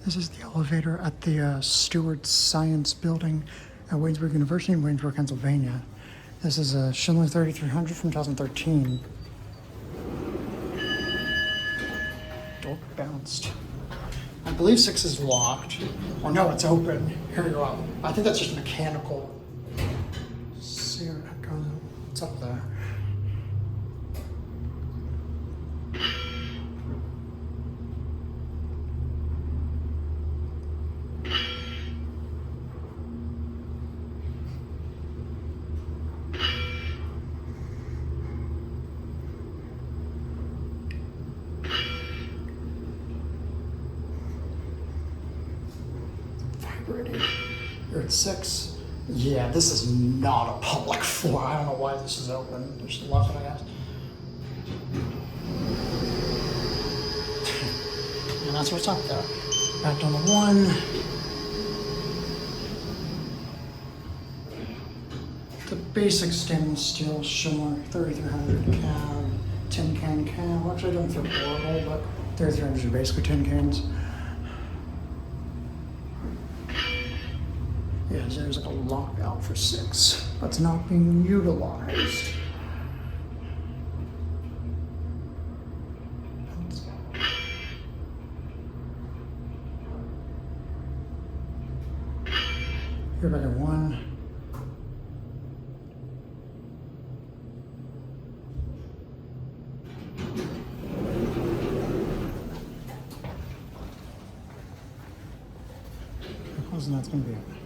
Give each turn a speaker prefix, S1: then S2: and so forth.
S1: This is the elevator at the Stewart Science Building at Waynesburg University in Waynesburg, Pennsylvania. This is a Schindler 3300 from 2013. Door bounced. I believe 6 is locked. Oh no, it's open. Here we go. I think that's just mechanical. Let's see what goes. It's up there. You're at 6. Yeah, this is not a public floor. I don't know why this is open. There's nothing, I guess. And that's what's up there. Back down to 1. The basic stainless steel Schindler 3300 cab, tin can cab. Actually, I don't feel horrible, but 3300s are basically tin cans. Yeah, there's like a lockout for 6, but it's not being utilized. Here back at 1. How's that's gonna be it?